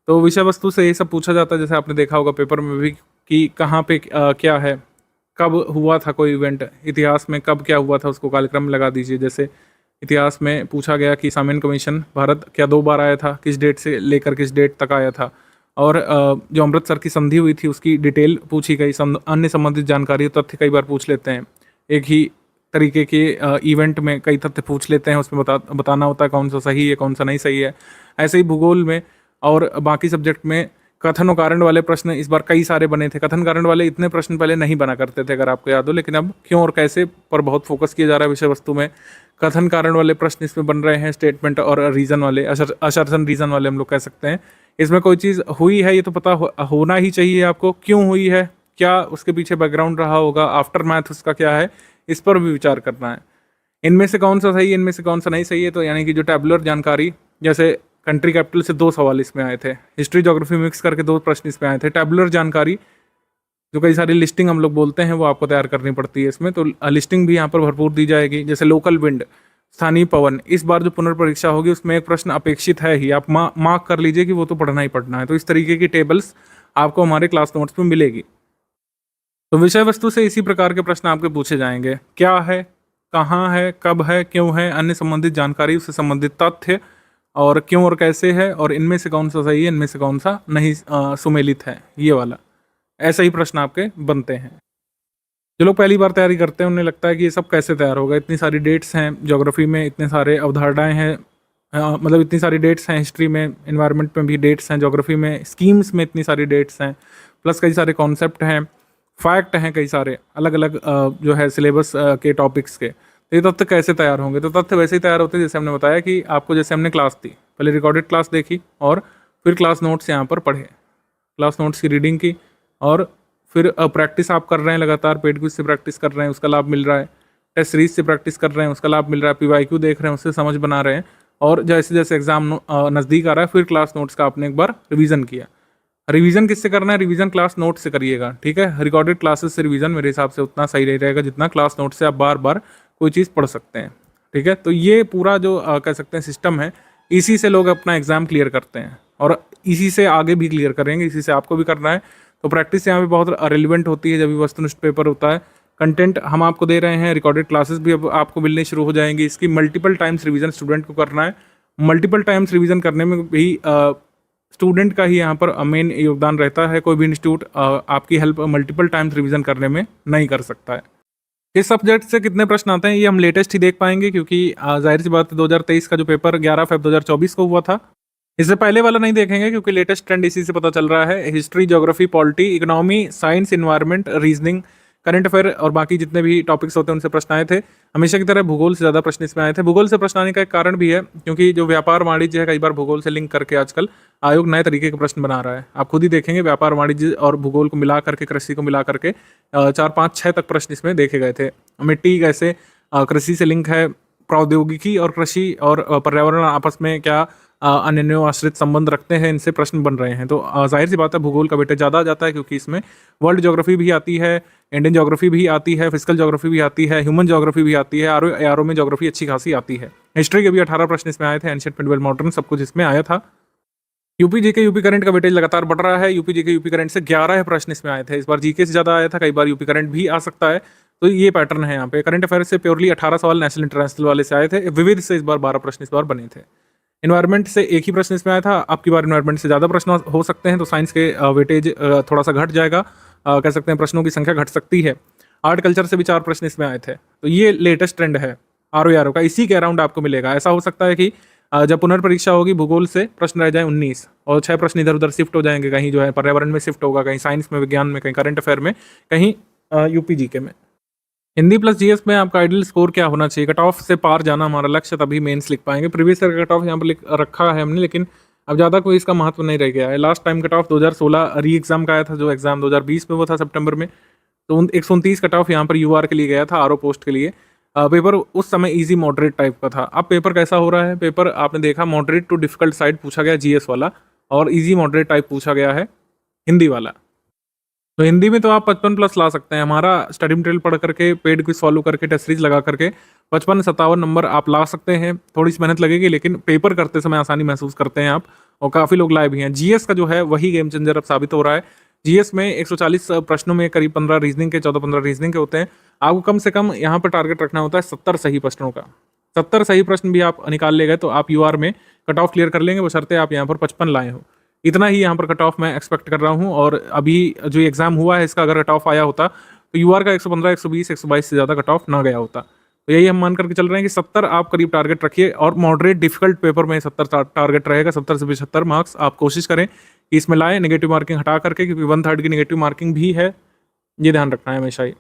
तो विषय वस्तु से ये सब पूछा जाता है। जैसे आपने देखा होगा पेपर में भी कि कहाँ पे क्या है, कब हुआ था कोई इवेंट, इतिहास में कब क्या हुआ था उसको कालक्रम में लगा दीजिए। जैसे इतिहास में पूछा गया कि सामयन कमीशन भारत क्या 2 बार आया था, किस डेट से लेकर किस डेट तक आया था। और जो अमृतसर की संधि हुई थी उसकी डिटेल पूछी गई। अन्य संबंधित जानकारी तथ्य कई बार पूछ लेते हैं, एक ही तरीके के इवेंट में कई तथ्य पूछ लेते हैं, उसमें बताना होता है कौन सा सही है कौन सा नहीं सही है। ऐसे ही भूगोल में और बाकी सब्जेक्ट में कथन और कारण वाले प्रश्न इस बार कई सारे बने थे। कथन कारण वाले इतने प्रश्न पहले नहीं बना करते थे अगर आपको याद हो, लेकिन अब क्यों और कैसे पर बहुत फोकस किया जा रहा है विषय वस्तु में। कथन कारण वाले प्रश्न इसमें बन रहे हैं, स्टेटमेंट और रीजन वाले, असर्शन रीजन वाले हम लोग कह सकते हैं। इसमें कोई चीज़ हुई है ये तो पता होना ही चाहिए आपको, क्यों हुई है, क्या उसके पीछे बैकग्राउंड रहा होगा, आफ्टर मैथ उसका क्या है, इस पर भी विचार करना है। इनमें से कौन सा सही है, इनमें से कौन सा नहीं सही है। तो यानी कि जो टैबुलर जानकारी, जैसे कंट्री कैपिटल से 2 सवाल इसमें आए थे, हिस्ट्री ज्योग्राफी मिक्स करके 2 प्रश्न इसमें आए थे। टैबुलर जानकारी जो कई सारी लिस्टिंग हम लोग बोलते हैं वो आपको तैयार करनी पड़ती है इसमें, तो लिस्टिंग भी यहाँ पर भरपूर दी जाएगी। जैसे लोकल विंड, स्थानीय पवन, इस बार जो पुनर्परीक्षा होगी उसमें एक प्रश्न अपेक्षित है ही, आप मार्क कर लीजिए कि वो तो पढ़ना ही पढ़ना है। तो इस तरीके की टेबल्स आपको हमारे क्लास नोट्स में मिलेगी। तो विषय वस्तु से इसी प्रकार के प्रश्न आपके पूछे जाएंगे, क्या है, कहाँ है, कब है, क्यों है, अन्य संबंधित जानकारी, उससे संबंधित तथ्य और क्यों और कैसे है, और इनमें से कौन सा सही है, इनमें से कौन सा नहीं सुमेलित है, ये वाला। ऐसा ही प्रश्न आपके बनते हैं। जो लोग पहली बार तैयारी करते हैं उन्हें लगता है कि ये सब कैसे तैयार होगा, इतनी सारी डेट्स हैं ज्योग्राफी में, इतने सारे अवधारणाएं हैं, मतलब इतनी सारी डेट्स हैं हिस्ट्री में, इन्वायरमेंट में भी डेट्स हैं, ज्योग्राफी में स्कीम्स में इतनी सारी डेट्स हैं, प्लस कई सारे कॉन्सेप्ट हैं, फैक्ट हैं कई सारे अलग अलग जो है सिलेबस के टॉपिक्स के। तो ये तथ्य कैसे तैयार होंगे? तो तथ्य वैसे ही तैयार होते हैं जैसे हमने बताया कि आपको, जैसे हमने क्लास दी, पहले रिकॉर्डेड क्लास देखी और फिर क्लास नोट्स यहाँ पर पढ़े, क्लास नोट्स की रीडिंग की और फिर प्रैक्टिस आप कर रहे हैं लगातार, पेड क्विज से प्रैक्टिस कर रहे हैं उसका लाभ मिल रहा है, टेस्ट सीरीज से प्रैक्टिस कर रहे हैं उसका लाभ मिल रहा है, PYQ देख रहे हैं उससे समझ बना रहे हैं, और जैसे जैसे एग्जाम नज़दीक आ रहा है फिर क्लास नोट्स का आपने एक बार रिवीजन किया। रिवीजन किससे करना है? रिवीजन क्लास नोट से करिएगा, ठीक है। रिकॉर्डेड क्लासेस से रिवीजन मेरे हिसाब से उतना सही नहीं रहेगा जितना क्लास नोट से आप बार बार कोई चीज़ पढ़ सकते हैं, ठीक है। तो ये पूरा जो कह सकते हैं सिस्टम है, इसी से लोग अपना एग्जाम क्लियर करते हैं और इसी से आगे भी क्लियर करेंगे, इसी से आपको भी करना है। तो प्रैक्टिस यहाँ पे बहुत रेलिवेंट होती है जब भी वस्तुनिष्ठ पेपर होता है। कंटेंट हम आपको दे रहे हैं, रिकॉर्डेड क्लासेस भी अब आपको मिलनी शुरू हो जाएंगी। इसकी मल्टीपल टाइम्स रिवीजन स्टूडेंट को करना है। मल्टीपल टाइम्स रिवीजन करने में भी स्टूडेंट का ही यहाँ पर मेन योगदान रहता है। कोई भी इंस्टीट्यूट आपकी हेल्प मल्टीपल टाइम्स रिवीजन करने में नहीं कर सकता है। किस सब्जेक्ट से कितने प्रश्न आते हैं ये हम लेटेस्ट ही देख पाएंगे, क्योंकि जाहिर सी बात है 2023 का जो पेपर 11 फ़रवरी 2024 को हुआ था, इससे पहले वाला नहीं देखेंगे क्योंकि लेटेस्ट ट्रेंड इसी से पता चल रहा है। History, geography, polity, economy, science, environment, reasoning, current affair और बाकी जितने भी टॉपिक्स होते हैं उनसे प्रश्न आए थे। हमेशा की तरह भूगोल से ज़्यादा प्रश्न इसमें आए थे। भूगोल से प्रश्न आने का एक कारण भी है क्योंकि जो व्यापार वाणिज्य है, कई बार भूगोल से लिंक करके आजकल आयोग नए तरीके के प्रश्न बना रहा है। आप खुद ही देखेंगे व्यापार वाणिज्य और भूगोल को मिला करके, कृषि को मिला करके 4, 5, 6 तक प्रश्न इसमें देखे गए थे। मिट्टी कैसे कृषि से लिंक है, प्रौद्योगिकी और कृषि और पर्यावरण आपस में क्या अन्योन्याश्रित संबंध रखते हैं, इनसे प्रश्न बन रहे हैं। तो जाहिर सी बात है भूगोल का वेटेज ज़्यादा आ जाता है क्योंकि इसमें वर्ल्ड ज्योग्राफी भी आती है, इंडियन ज्योग्राफी भी आती है, फिजिकल ज्योग्राफी भी आती है, ह्यूमन ज्योग्राफी भी आती है, आरओ में ज्योग्राफी अच्छी खासी आती है। हिस्ट्री के भी 18 प्रश्न इसमें आए थे, एंशिएंट मिडिवल मॉडर्न सब कुछ इसमें आया था। यूपी जीके यूपी करंट का वेटेज लगातार बढ़ रहा है। यूपी जीके यूपी करंट से 11 प्रश्न इसमें आए थे। इस बार जीके से ज़्यादा आया था, कई बार यूपी करंट भी आ सकता है। तो ये पैटर्न है यहाँ पे। करंट अफेयर से प्योरली 18 सवाल नेशनल इंटरनेशनल वाले से आए थे। विविध से इस बार 12 प्रश्न इस बार बने थे। इन्वायरमेंट से एक ही प्रश्न इसमें आया था। अब की बार इन्वायरमेंट से ज़्यादा प्रश्न हो सकते हैं, तो साइंस के वेटेज थोड़ा सा घट जाएगा, कह सकते हैं प्रश्नों की संख्या घट सकती है। आर्ट कल्चर से भी 4 प्रश्न इसमें आए थे। तो ये लेटेस्ट ट्रेंड है आरओ का, इसी के अराउंड आपको मिलेगा। ऐसा हो सकता है कि जब पुनर्परीक्षा होगी भूगोल से प्रश्न रह जाए 19 और 6 प्रश्न इधर उधर शिफ्ट हो जाएंगे, कहीं जो है पर्यावरण में शिफ्ट होगा, कहीं साइंस में, विज्ञान में, कहीं करंट अफेयर में, कहीं यूपी जीके में। हिंदी प्लस जीएस में आपका आइडियल स्कोर क्या होना चाहिए? कट ऑफ से पार जाना हमारा लक्ष्य, तभी मेंस लिख पाएंगे। प्रीवियस ईयर का कट ऑफ यहाँ पर लिख रखा है हमने, लेकिन अब ज़्यादा कोई इसका महत्व नहीं रह गया है। लास्ट टाइम कट ऑफ 2016 री एग्जाम का आया था, जो एग्जाम 2020 में वो था सितंबर में, तो 129 कट ऑफ यहाँ पर यूआर के लिए गया था, आरओ पोस्ट के लिए। पेपर उस समय इजी मॉडरेट टाइप का था। अब पेपर कैसा हो रहा है? पेपर आपने देखा मॉडरेट टू डिफिकल्ट साइड पूछा गया जीएस वाला, और इजी मॉडरेट टाइप पूछा गया है हिंदी वाला। तो हिंदी में तो आप 55 प्लस ला सकते हैं। हमारा स्टडी मटेरियल पढ़ करके, पेड क्विज फॉलो करके, टेस्ट सीरीज लगा करके 55-57 नंबर आप ला सकते हैं। थोड़ी सी मेहनत लगेगी, लेकिन पेपर करते समय आसानी महसूस करते हैं आप, और काफ़ी लोग लाए भी हैं। जीएस का जो है वही गेम चेंजर अब साबित हो रहा है। जीएस में 140 प्रश्नों में करीब 15 रीजनिंग के, 14-15 रीजनिंग के होते हैं। आपको कम से कम यहाँ पर टारगेट रखना होता है 70 सही प्रश्नों का। 70 सही प्रश्न भी आप निकाल ले गए तो आप यूआर में कट ऑफ क्लियर कर लेंगे, बशर्ते आप यहाँ पर 55 लाए हो। इतना ही यहाँ पर कट ऑफ मैं एक्सपेक्ट कर रहा हूँ। और अभी जो एग्जाम हुआ है इसका अगर कट ऑफ आया होता तो यूआर का 115, 120, 122 से ज़्यादा कट ऑफ ना गया होता। तो यही हम मान करके चल रहे हैं कि 70 आप करीब टारगेट रखिए, और मॉडरेट डिफिकल्ट पेपर में 70 टारगेट रहेगा। 70 से 75 मार्क्स आप कोशिश करें कि इसमें लाएं, नेगेटिव मार्किंग हटा करके, क्योंकि 1/3 की नेगेटिव मार्किंग भी है, ये ध्यान रखना है हमेशा ही।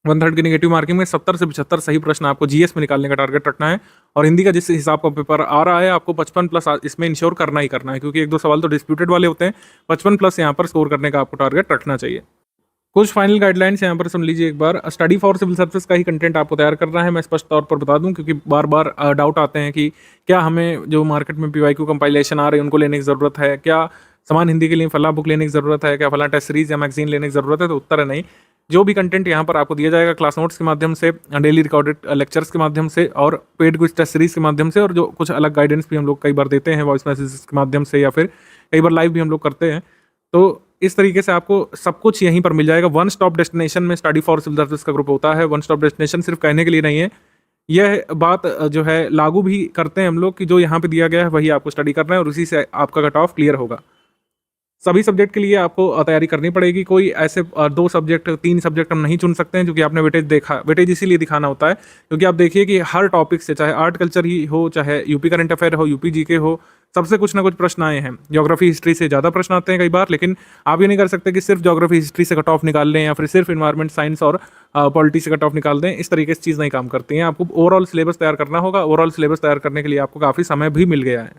1/3 की नेगेटिव मार्किंग में 70 से 75 सही प्रश्न आपको जीएस में निकालने का टारगेट रखना है। और हिंदी का जिस हिसाब का पेपर आ रहा है, आपको 55 प्लस इसमें इंश्योर करना ही करना है, क्योंकि 1-2 सवाल तो डिस्प्यूटेड वाले होते हैं। 55 प्लस यहाँ पर स्कोर करने का आपको टारगेट रखना चाहिए। कुछ फाइनल गाइडलाइंस यहाँ पर सुन लीजिए एक बार। स्टडी फॉर सिविल सर्विस का ही कंटेंट आपको तैयार करना है, मैं स्पष्ट तौर पर बता दूं, क्योंकि बार बार डाउट आते हैं कि क्या हमें जो मार्केट में पीवाईक्यू कंपाइलेशन आ रहे हैं उनको लेने की ज़रूरत है, क्या समान हिंदी के लिए फला बुक लेने की ज़रूरत है, क्या फला टेस्ट सीरीज या मैगजीन लेने की ज़रूरत है? तो उत्तर है नहीं। जो भी कंटेंट यहाँ पर आपको दिया जाएगा क्लास नोट्स के माध्यम से, डेली रिकॉर्डेड लेक्चर्स के माध्यम से, और पेड क्विज टेस्ट सीरीज के माध्यम से, और जो कुछ अलग गाइडेंस भी हम लोग कई बार देते हैं वॉइस मैसेज के माध्यम से, या फिर कई बार लाइव भी हम लोग करते हैं। तो इस तरीके से आपको सब कुछ यहीं पर मिल जाएगा। वन स्टॉप डेस्टिनेशन में स्टडी फॉर सिविल सर्विस का ग्रुप होता है। वन स्टॉप डेस्टिनेशन सिर्फ कहने के लिए नहीं है, यह बात जो है लागू भी करते हैं हम लोग, कि जो यहाँ पे दिया गया है वही आपको स्टडी करना है, और उसी से आपका कट ऑफ क्लियर होगा। सभी सब्जेक्ट के लिए आपको तैयारी करनी पड़ेगी। कोई ऐसे 2 सब्जेक्ट, 3 सब्जेक्ट हम नहीं चुन सकते हैं, क्योंकि आपने वेटेज देखा। वेटेज इसीलिए दिखाना होता है क्योंकि आप देखिए कि हर टॉपिक से, चाहे आर्ट कल्चर ही हो, चाहे यूपी करंट अफेयर हो, यूपी जीके हो, सबसे कुछ ना कुछ प्रश्न आए हैं। ज्योग्राफी हिस्ट्री से ज़्यादा प्रश्न आते हैं कई बार, लेकिन आप ये नहीं कर सकते कि सिर्फ ज्योग्राफी हिस्ट्री से कट ऑफ निकाल लें, या फिर सिर्फ इन्वायरमेंट साइंस और पॉलिटी से कट ऑफ निकाल दें। इस तरीके से चीज़ नहीं काम करती हैं। आपको ओवरऑल सिलेबस तैयार करना होगा। ओवरऑल सिलेबस तैयार करने के लिए आपको काफ़ी समय भी मिल गया है।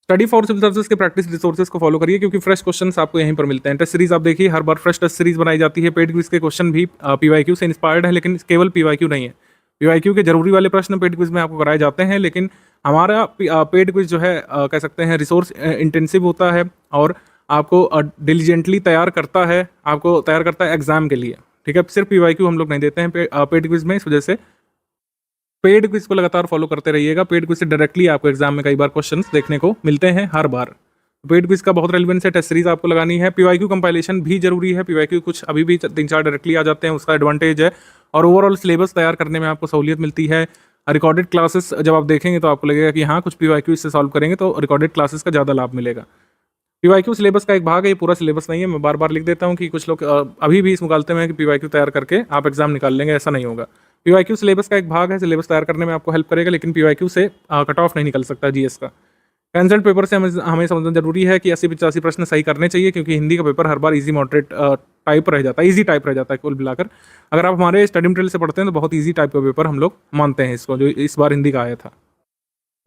स्टडी फॉर सिविल सर्विस के प्रैक्टिस रिसोर्सेज को फॉलो करिए, क्योंकि फ्रेश क्वेश्चंस आपको यहीं पर मिलते हैं। टेस्ट सीरीज आप देखिए, हर बार फ्रेश टेस्ट सीरीज बनाई जाती है। पेड क्विज के क्वेश्चन भी पीवाईक्यू से इंस्पायर्ड है, लेकिन केवल पीवाईक्यू नहीं है। पीवाईक्यू के जरूरी वाले प्रश्न पेड क्विज में आपको कराए जाते हैं, लेकिन हमारा पेड क्विज जो है कह सकते हैं रिसोर्स इंटेंसिव होता है, और आपको डिलीजेंटली तैयार करता है, आपको तैयार करता है एग्जाम के लिए। ठीक है, सिर्फ पीवाईक्यू हम लोग नहीं देते हैं पेड क्विज में। इस वजह से पेड क्विज को लगातार फॉलो करते रहिएगा। पेड क्विज से डायरेक्टली आपको एग्जाम में कई बार क्वेश्चंस देखने को मिलते हैं हर बार। पेड क्विज का बहुत रेलिवेंस है। टेस्ट सीरीज आपको लगानी है। पीवाईक्यू कंपाइलेशन भी जरूरी है। पीवाईक्यू कुछ अभी भी 3-4 डायरेक्टली आ जाते हैं, उसका एडवांटेज है। और ओवरऑल सिलेबस तैयार करने में आपको सहूलियत मिलती है। रिकॉर्डेड क्लासेस जब आप देखेंगे तो आपको लगेगा कि हाँ, कुछ पीवाईक्यू इससे सॉल्व करेंगे तो रिकॉर्डेड क्लासेस का ज़्यादा लाभ मिलेगा। पीवाईक्यू सिलेबस का एक भाग है, ये पूरा सिलेबस नहीं है। मैं बार बार लिख देता हूँ कि कुछ लोग अभी भी इस मुकालते में है कि पीवाईक्यू तैयार करके आप एग्जाम निकाल लेंगे, ऐसा नहीं होगा। पीवाईक्यू सिलेबस का एक भाग है, सिलेबस तैयार करने में आपको हेल्प करेगा, लेकिन पीवाईक्यू से कट ऑफ नहीं निकल सकता जीएस का। कैंसल्ड पेपर से हमें समझना जरूरी है कि 80-85 प्रश्न सही करने चाहिए, क्योंकि हिंदी का पेपर हर बार इजी मॉडरेट टाइप रह जाता है, इजी टाइप रह जाता है कुल मिलाकर। अगर आप हमारे स्टडी मटेरियल से पढ़ते हैं तो बहुत इजी टाइप का पेपर हम लोग मानते हैं इसको, जो इस बार हिंदी का आया था।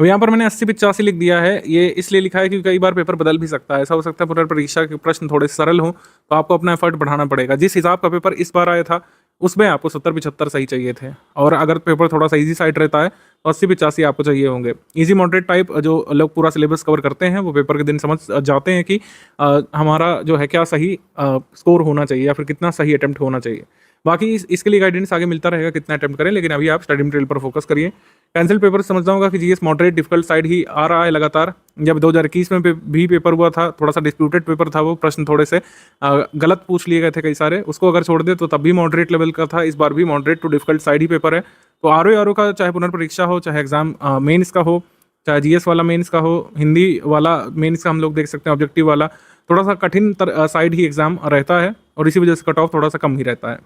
तो यहाँ पर मैंने 80-85 लिख दिया है। ये इसलिए लिखा है क्योंकि कई बार पेपर बदल भी सकता है। ऐसा हो सकता है पुनर्परीक्षा के प्रश्न थोड़े सरल हों, तो आपको अपना एफर्ट बढ़ाना पड़ेगा। जिस हिसाब का पेपर इस बार आया था उसमें आपको 70-75 सही चाहिए थे, और अगर पेपर थोड़ा सा इजी साइड रहता है तो 80-85 आपको चाहिए होंगे। इजी मॉडरेट टाइप जो लोग पूरा सिलेबस कवर करते हैं वो पेपर के दिन समझ जाते हैं कि हमारा जो है क्या सही स्कोर होना चाहिए, या फिर कितना सही अटेम्प्ट होना चाहिए। बाकी इसके लिए गाइडेंस आगे मिलता रहेगा कितना अटेम्प्ट करें, लेकिन अभी आप स्टडी मटेरियल पर फोकस करिए। कैंसिल पेपर समझना होगा कि जीएस मॉडरेट डिफिकल्ट साइड ही आ रहा है लगातार। जब 2021 में भी पेपर हुआ था, थोड़ा सा डिस्प्यूटेड पेपर था वो, प्रश्न थोड़े से गलत पूछ लिए गए थे कई सारे, उसको अगर छोड़ दे तो तब भी मॉडरेट लेवल का था। इस बार भी मॉडरेट टू डिफिकल्ट साइड ही पेपर है। तो आरओ का चाहे पुनर्परीक्षा हो, चाहे एग्जाम मेन्स का हो, चाहे जीएस वाला मेन्स का हो, हिंदी वाला मेन्स का हम लोग देख सकते हैं ऑब्जेक्टिव वाला, थोड़ा सा कठिन साइड ही एग्जाम रहता है, और इसी वजह से कट ऑफ थोड़ा सा कम ही रहता है।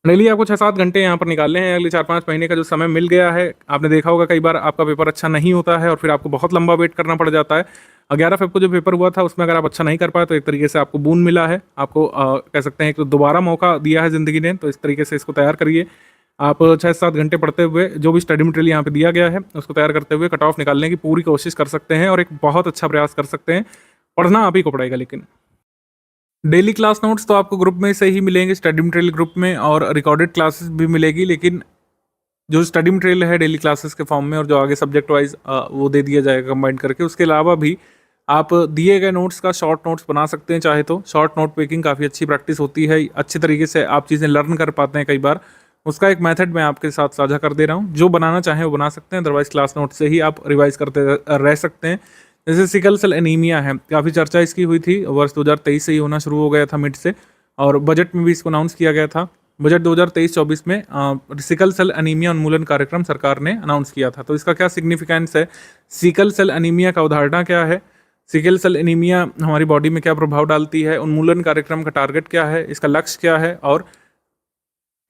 डेली आपको 6-7 घंटे यहाँ पर निकालने हैं, अगले 4-5 महीने का जो समय मिल गया है। आपने देखा होगा कई बार आपका पेपर अच्छा नहीं होता है और फिर आपको बहुत लंबा वेट करना पड़ जाता है। 11 फ़रवरी को जो पेपर हुआ था उसमें अगर आप अच्छा नहीं कर पाए तो एक तरीके से आपको बून मिला है, आपको कह सकते हैं एक दोबारा मौका दिया है ज़िंदगी ने, तो इस तरीके से इसको तैयार करिए। आप 6-7 घंटे पढ़ते हुए जो भी स्टडी मटेरियल यहाँ पे दिया गया है उसको तैयार करते हुए कट ऑफ निकालने की पूरी कोशिश कर सकते हैं और एक बहुत अच्छा प्रयास कर सकते हैं। पढ़ना आप ही को पड़ेगा लेकिन। डेली क्लास नोट्स तो आपको ग्रुप में से ही मिलेंगे, स्टडी मटेरियल ग्रुप में, और रिकॉर्डेड क्लासेस भी मिलेगी, लेकिन जो स्टडी मटेरियल है डेली क्लासेस के फॉर्म में और जो आगे सब्जेक्ट वाइज वो दे दिया जाएगा कंबाइन करके। उसके अलावा भी आप दिए गए नोट्स का शॉर्ट नोट्स बना सकते हैं चाहे तो। शॉर्ट नोट मेकिंग काफ़ी अच्छी प्रैक्टिस होती है, अच्छे तरीके से आप चीज़ें लर्न कर पाते हैं कई बार। उसका एक मेथड मैं आपके साथ साझा कर दे रहा हूँ, जो बनाना चाहें वो बना सकते हैं, अदरवाइज क्लास नोट से ही आप रिवाइज करते रह सकते हैं। जैसे सिकल सेल एनीमिया है, काफ़ी चर्चा इसकी हुई थी, वर्ष 2023 से ही होना शुरू हो गया था मिड से, और बजट में भी इसको अनाउंस किया गया था। बजट 2023-24 में सिकल सेल एनीमिया उन्मूलन कार्यक्रम सरकार ने अनाउंस किया था। तो इसका क्या सिग्निफिकेंस है, सिकल सेल एनीमिया का अवधारणा क्या है, सिकल सेल एनीमिया हमारी बॉडी में क्या प्रभाव डालती है, उन्मूलन कार्यक्रम का टारगेट क्या है, इसका लक्ष्य क्या है, और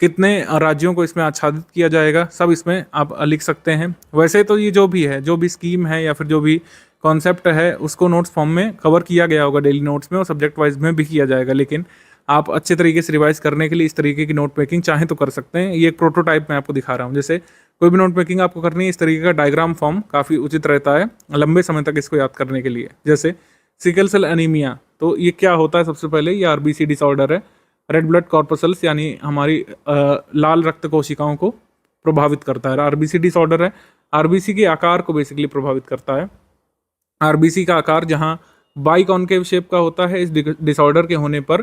कितने राज्यों को इसमें आच्छादित किया जाएगा, सब इसमें आप लिख सकते हैं। वैसे तो ये जो भी है, जो भी स्कीम है या फिर जो भी कॉन्सेप्ट है, उसको नोट्स फॉर्म में कवर किया गया होगा डेली नोट्स में, और सब्जेक्ट वाइज में भी किया जाएगा, लेकिन आप अच्छे तरीके से रिवाइज करने के लिए इस तरीके की नोट मेकिंग चाहें तो कर सकते हैं। ये एक प्रोटोटाइप मैं आपको दिखा रहा हूँ। जैसे कोई भी नोट मेकिंग आपको करनी है, इस तरीके का डायग्राम फॉर्म काफ़ी उचित रहता है लंबे समय तक इसको याद करने के लिए। जैसे सिकल सेल एनीमिया, तो ये क्या होता है, सबसे पहले ये आरबीसी डिसऑर्डर है, रेड ब्लड कॉर्पसल्स, यानी हमारी लाल रक्त कोशिकाओं को प्रभावित करता है। आरबीसी डिसऑर्डर है, आरबीसी के आकार को बेसिकली प्रभावित करता है। आरबीसी का आकार जहाँ बाइकॉन्केव शेप का होता है, इस डिसऑर्डर के होने पर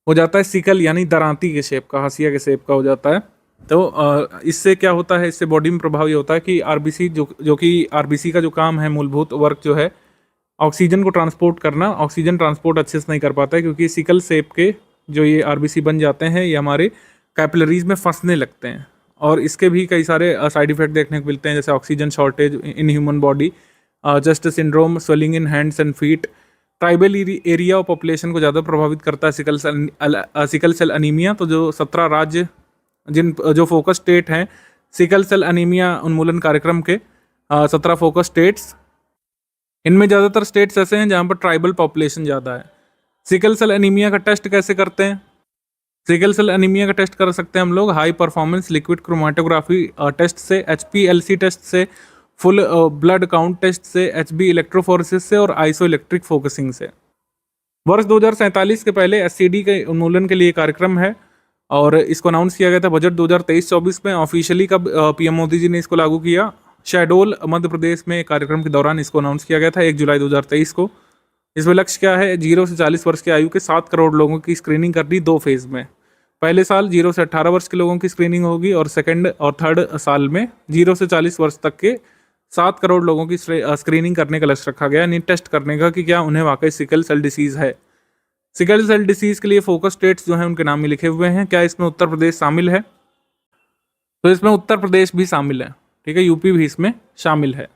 हो जाता है सिकल, यानी दरांती के शेप का, हंसिया के शेप का हो जाता है। तो इससे क्या होता है, इससे बॉडी में प्रभाव ये होता है कि आरबीसी जो कि आरबीसी का जो काम है, मूलभूत वर्क जो है ऑक्सीजन को ट्रांसपोर्ट करना, ऑक्सीजन ट्रांसपोर्ट अच्छे से नहीं कर पाता है, क्योंकि सिकल शेप के जो ये आरबीसी बन जाते हैं ये हमारे कैपिलरीज में फंसने लगते हैं, और इसके भी कई सारे साइड इफेक्ट देखने को मिलते हैं, जैसे oxygen shortage in human body, just syndrome, swelling in hands and feet. Tribal area और पॉपुलेशन को ज़्यादा प्रभावित करता है सिकल सेल अनीमिया। तो जो 17 राज्य जो फोकस स्टेट हैं सिकल सेल अनीमिया उन्मूलन कार्यक्रम के, 17 फोकस स्टेट्स, इनमें ज़्यादातर स्टेट्स ऐसे हैं जहाँ पर ट्राइबल पॉपुलेशन ज़्यादा है। सिकल सेल एनीमिया का टेस्ट कैसे करते हैं, सिकल सेल एनीमिया का टेस्ट कर सकते हैं हम लोग high performance liquid chromatography test से, HPLC टेस्ट से, फुल ब्लड काउंट टेस्ट से, HB इलेक्ट्रोफोरेसिस से, और आइसो इलेक्ट्रिक फोकसिंग से। वर्ष 2047 के पहले SCD के उन्मूलन के लिए कार्यक्रम है, और इसको अनाउंस किया गया था बजट 2023-24 में। ऑफिशियली कब PM मोदी जी ने इसको लागू किया, शहडोल मध्य प्रदेश में कार्यक्रम के दौरान इसको अनाउंस किया गया था 1 जुलाई 2023 को। इसमें लक्ष्य क्या है, 0 से 40 वर्ष की आयु के 7 करोड़ लोगों की स्क्रीनिंग करनी 2 फेज में। पहले साल 0 से 18 वर्ष के लोगों की स्क्रीनिंग होगी, और सेकंड और थर्ड साल में 0 से 40 वर्ष तक के 7 करोड़ लोगों की स्क्रीनिंग करने का लक्ष्य रखा गया, यानी टेस्ट करने का कि क्या उन्हें वाकई सिकल सेल डिसीज़ है। सिकल सेल डिसीज़ के लिए फोकस स्टेट्स जो हैं उनके नाम में लिखे हुए हैं। क्या इसमें उत्तर प्रदेश शामिल है, तो इसमें उत्तर प्रदेश भी शामिल है, ठीक है, यूपी भी इसमें शामिल है।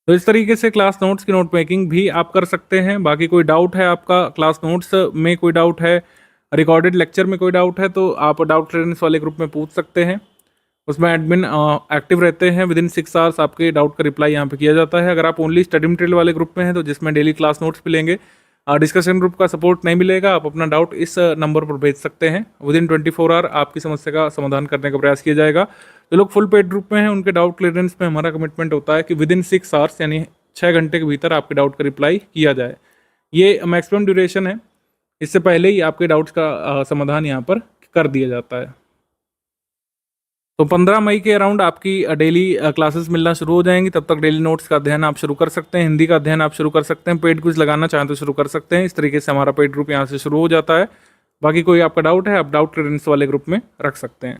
तो इस तरीके से क्लास नोट्स की नोट मेकिंग भी आप कर सकते हैं। बाकी कोई डाउट है आपका, क्लास नोट्स में कोई डाउट है, रिकॉर्डेड लेक्चर में कोई डाउट है, तो आप डाउट क्लियरेंस वाले ग्रुप में पूछ सकते हैं। उसमें एडमिन एक्टिव रहते हैं, विदिन 6 आवर्स आपके डाउट का रिप्लाई यहाँ पे किया जाता है। अगर आप ओनली स्टडी मटेरियल वाले ग्रुप में हैं, तो जिसमें डेली क्लास नोट्स मिलेंगे, डिस्कशन ग्रुप का सपोर्ट नहीं मिलेगा, आप अपना डाउट इस नंबर पर भेज सकते हैं। विदिन 24 आवर आपकी समस्या का समाधान करने का प्रयास किया जाएगा। जो लोग फुल पेड ग्रुप में हैं, उनके डाउट क्लियरेंस में हमारा कमिटमेंट होता है कि विदिन 6 आवर्स यानी 6 घंटे के भीतर आपके डाउट का रिप्लाई किया जाए। ये मैक्सिमम ड्यूरेशन है, इससे पहले ही आपके डाउट्स का समाधान यहाँ पर कर दिया जाता है। तो 15 मई के अराउंड आपकी डेली क्लासेस मिलना शुरू हो जाएंगी। तब तक डेली नोट्स का अध्ययन आप शुरू कर सकते हैं, हिंदी का अध्ययन आप शुरू कर सकते हैं, पेड क्विज लगाना चाहें तो शुरू कर सकते हैं। इस तरीके से हमारा पेड ग्रुप यहाँ से शुरू हो जाता है। बाकी कोई आपका डाउट है, आप डाउट क्लियरेंस वाले ग्रुप में रख सकते हैं।